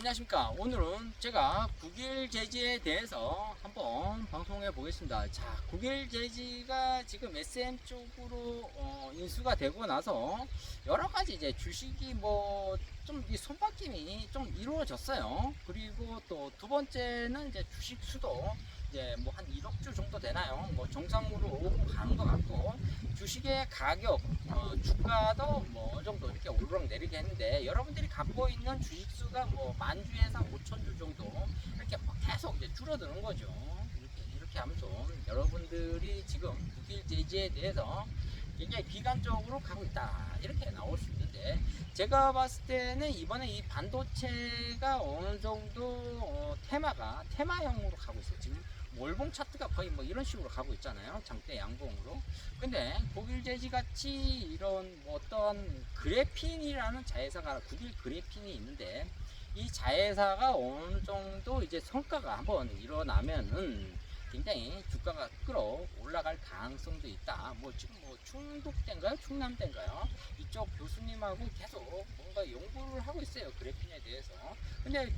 안녕하십니까. 오늘은 제가 국일제지에 대해서 한번 방송해 보겠습니다. 자, 국일제지가 지금 SM 쪽으로 인수가 되고 나서 여러 가지 이제 주식이 뭐 좀 이 손바뀜이 좀 이루어졌어요. 그리고 또 두 번째는 이제 주식 수도 이제 뭐 한 1억 주 정도 되나요? 뭐 정상으로 오고 가는 것 같고, 주식의 가격, 주가도 뭐 어느 정도 이렇게 오르락내리게 했는데, 여러분들이 갖고 있는 주식수가 뭐 만 주에서 5천 주 정도 이렇게 계속 이제 줄어드는 거죠. 이렇게 하면서 여러분들이 지금 국일제지에 대해서 굉장히 비관적으로 가고 있다, 이렇게 나올 수 있는데, 제가 봤을 때는 이번에 이 반도체가 어느 정도 테마형으로 가고 있어요. 지금 월봉 차트가 거의 뭐 이런 식으로 가고 있잖아요. 장대 양봉으로. 근데 국일제지 같이 이런 뭐 어떤 그래핀이라는 자회사가, 국일 그래핀이 있는데, 이 자회사가 어느 정도 이제 성과가 한번 일어나면은 굉장히 주가가 끌어 올라갈 가능성도 있다. 뭐 지금 뭐 충북대인가요? 충남대인가요? 이쪽 교수님하고 계속 뭔가 연구를 하고 있어요. 그래핀에 대해서. 근데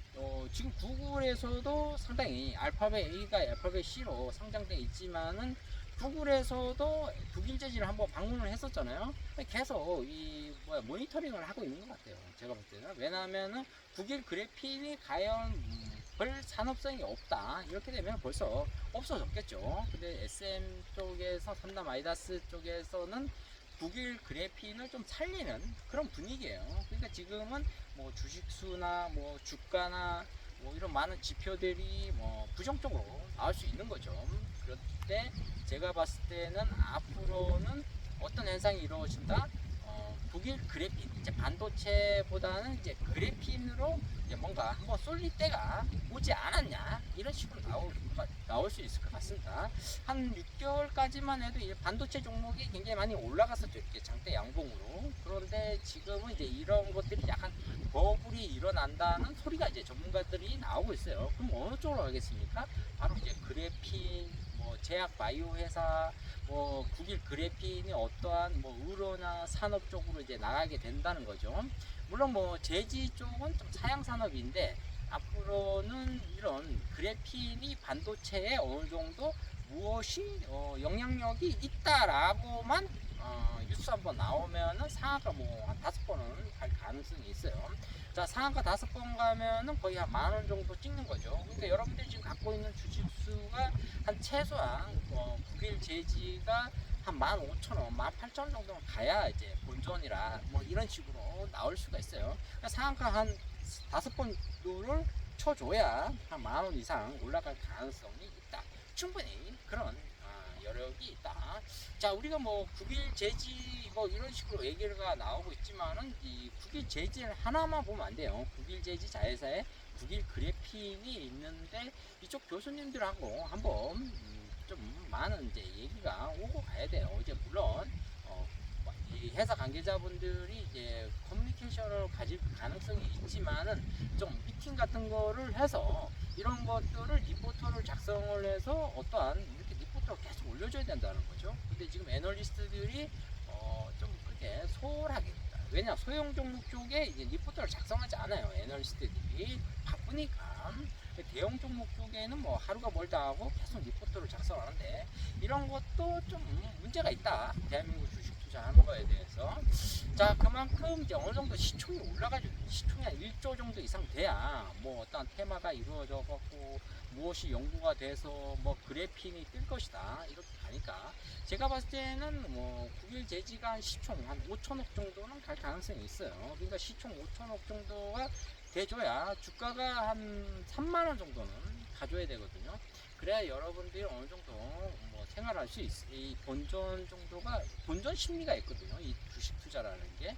지금 구글에서도 상당히 알파벳 A가 알파벳 C로 상장돼 있지만은, 구글에서도 국일제지를 한번 방문을 했었잖아요. 계속 이 모니터링을 하고 있는 것 같아요. 제가 볼 때는. 왜냐하면은 국일 그래핀이 과연 별 산업성이 없다, 이렇게 되면 벌써 없어졌겠죠. 근데 SM 쪽에서, 삼남 아이다스 쪽에서는 국일 그래핀을 좀 살리는 그런 분위기예요. 그러니까 지금은 뭐 주식수나 뭐 주가나 뭐 이런 많은 지표들이 뭐 부정적으로 나올 수 있는 거죠. 그럴 때 제가 봤을 때는 앞으로는 어떤 현상이 이루어진다? 국일 그래핀, 이제 반도체보다는 이제 그래핀으로 이제 뭔가 한번 쏠릴 때가 오지 않았냐, 이런 식으로 나올 수 있을 것 같습니다. 한 6개월까지만 해도 이 반도체 종목이 굉장히 많이 올라갔었죠, 이렇게 장대 양봉으로. 그런데 지금은 이제 이런 것들이 약간 버블이 일어난다는 소리가 이제 전문가들이 나오고 있어요. 그럼 어느 쪽으로 가겠습니까? 바로 이제 그래핀, 뭐 제약 바이오 회사, 뭐 국일 그래핀이 어떠한 뭐 의료나 산업 쪽으로 이제 나가게 된다는 거죠. 물론 뭐 제지 쪽은 좀 사양 산업인데, 앞으로는 이런 그래핀이 반도체에 어느 정도 무엇이 영향력이 있다라고만 뉴스 한번 나오면은 상한가 뭐 한 5번은 갈 가능성이 있어요. 자, 상한가 5번 가면은 거의 한 10,000원 정도 찍는 거죠. 그러니까 여러분들이 지금 갖고 있는 주식수가 한 최소한 국일 제지가 한 15,000원, 18,000원 정도는 가야 이제 본전이라 뭐 이런 식으로 나올 수가 있어요. 그러니까 상한가 한 5번 정도를 쳐줘야 한 10,000원 이상 올라갈 가능성이 있다. 충분히 그런 여력이 있다. 자, 우리가 뭐 국일 제지 뭐 이런 식으로 얘기가 나오고 있지만은, 이 국일 제지를 하나만 보면 안 돼요. 국일 제지 자회사에 국일 그래핀이 있는데, 이쪽 교수님들하고 한번 좀 많은 이제 얘기가 오고 가야 돼요. 이제 물론 이 회사 관계자분들이 이제 커뮤니케이션을 가질 가능성이 있지만은, 좀 미팅 같은 거를 해서 이런 것들을 리포터를 작성을 해서 어떠한 이렇게 리포터를 계속 올려줘야 된다는 거죠. 근데 지금 애널리스트들이 좀 그렇게 소홀하게, 왜냐 소형 종목 쪽에 이제 리포터를 작성하지 않아요. 애널리스트들이 바쁘니까. 대형 종목 쪽에는 뭐 하루가 멀다 하고 계속 리포터를 작성하는데, 이런 것도 좀 문제가 있다, 대한민국 주식 투자하는 거에 대해서. 자, 그만큼 이제 어느 정도 시총이 올라가죠. 시총이 한 1조 정도 이상 돼야 뭐 어떤 테마가 이루어져 갖고 무엇이 연구가 돼서 뭐 그래핀이 뜰 것이다, 이렇게 가니까, 제가 봤을 때는 뭐 국일 제지가 시총 한 5천억 정도는 갈 가능성이 있어요. 그러니까 시총 5천억 정도가 돼줘야 주가가 한 3만 원 정도는 가져야 되거든요. 그래야 여러분들이 어느 정도 뭐 생활할 수 있어. 이 본전 정도가, 본전 심리가 있거든요, 이 주식 투자라는 게.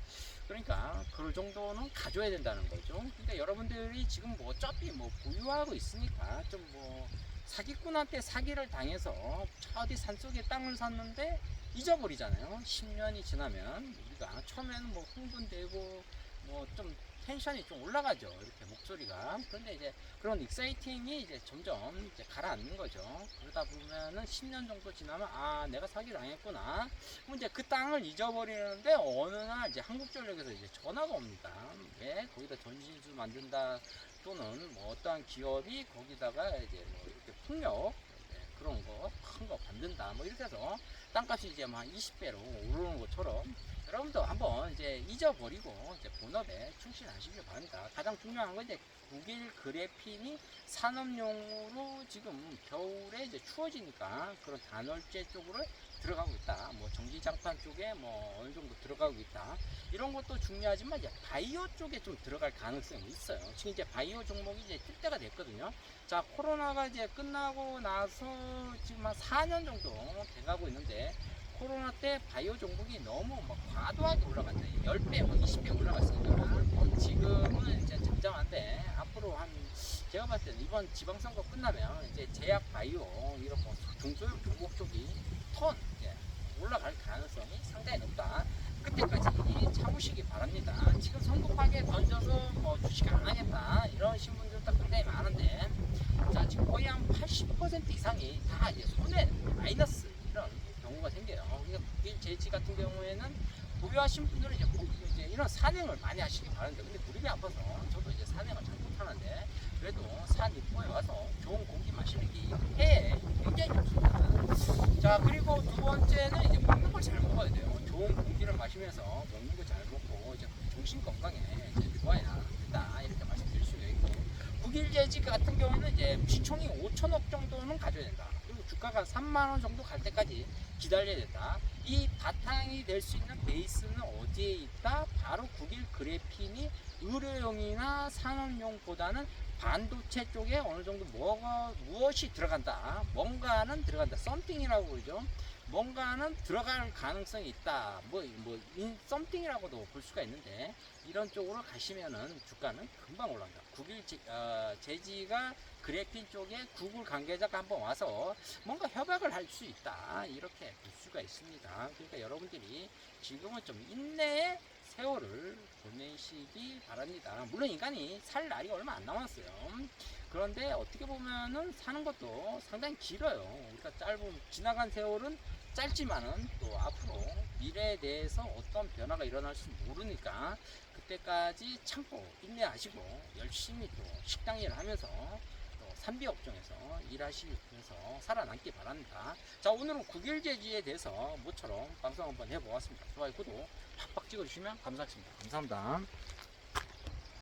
그러니까 그 정도는 가져야 된다는 거죠. 그러니까 여러분들이 지금 뭐 어차피 뭐 보유하고 있으니까, 좀 뭐 사기꾼한테 사기를 당해서 저 어디 산속에 땅을 샀는데 잊어버리잖아요. 10년이 지나면. 우리가 처음에는 뭐 흥분되고 뭐 좀 텐션이 좀 올라가죠. 이렇게 목소리가. 그런데 이제 그런 익사이팅이 이제 점점 이제 가라앉는 거죠. 그러다 보면은 10년 정도 지나면 아 내가 사기를 당했구나. 그럼 이제 그 땅을 잊어버리는데 어느 날 이제 한국전력에서 이제 전화가 옵니다. 왜 거기다 전신수 만든다 또는 뭐 어떠한 기업이 거기다가 이제 뭐 이렇게 풍력 그런 거 큰 거 만든다 뭐 이렇게 해서 땅값이 이제 막 20배로 오르는 것처럼 여러분도 한번 이제 잊어버리고 이제 본업에 충실하시길 바랍니다. 가장 중요한 건 이제 국일 그래핀이 산업용으로 지금 겨울에 이제 추워지니까 그런 단월재 쪽으로 들어가고 있다. 뭐 전기장판 쪽에 뭐 어느 정도 들어가고 있다. 이런 것도 중요하지만 이제 바이오 쪽에 좀 들어갈 가능성이 있어요. 지금 이제 바이오 종목이 이제 뜰 때가 됐거든요. 자, 코로나가 이제 끝나고 나서 지금 한 4년 정도 돼가고 있는데 코로나 때 바이오 종목이 너무 막 과도하게 올라갔어요. 10배, 뭐 20배 올라갔으니까 지금은 이제 잠잠한데 앞으로 한 제가 봤을 때 이번 지방선거 끝나면 이제 제약 바이오 이런 뭐 중소형 종목 쪽이 턴 올라갈 가능성이 상당히 높다. 그때까지 참으시기 바랍니다. 지금 성급하게 던져서 뭐 주식 안 하겠다 이런 신분들도 굉장히 많은데 자 지금 거의 한 80% 이상이 다 이제 손해 마이너스 이런 경우가 생겨요. 그러니까 국일 제지 같은 경우에는 보유하신 분들은 이제 이런 산행을 많이 하시기 바랍니다. 근데 무릎이 아파서 저도 이제 산행을 잘 못하는데 그래도 산 입구에 와서 좋은 공기 마시는 게 해에 굉장히 좋습니다. 자 그리고 두 번째는 이제 먹는 걸 잘 먹어야 돼요. 좋은 공기를 마시면서 먹는 거 잘 먹고 이제 정신 건강에 이제 좋아야 된다 이렇게 말씀드릴 수가 있고 국일제지 같은 경우는 이제 시총이 5천억 정도는 가져야 된다. 그리고 주가가 3만 원 정도 갈 때까지 기다려야 된다. 이 바탕이 될 수 있는 베이스는 어디에 있다? 바로 국일 그래핀이 의료용이나 산업용보다는 반도체 쪽에 어느 정도 무엇이 들어간다. 뭔가는 들어간다. 썸띵이라고 그러죠. 뭔가는 들어갈 가능성이 있다. 썸띵이라고도 볼 수가 있는데 이런 쪽으로 가시면은 주가는 금방 올라간다. 국일 제지가 그래핀 쪽에 구글 관계자가 한번 와서 뭔가 협약을 할 수 있다. 이렇게 볼 수가 있습니다. 그러니까 여러분들이 지금은 좀 인내의 세월을 보내시기 바랍니다. 물론 인간이 살 날이 얼마 안 남았어요. 그런데 어떻게 보면은 사는 것도 상당히 길어요. 그러니까 지나간 세월은 짧지만은 또 앞으로 미래에 대해서 어떤 변화가 일어날 수 모르니까 그때까지 참고 인내하시고 열심히 또 식당 일을 하면서 또 산비 업종에서 일하시면서 살아남기 바랍니다. 자 오늘은 국일제지에 대해서 모처럼 방송 한번 해보았습니다. 좋아요 구독 팍팍 찍어주시면 감사하겠습니다. 감사합니다.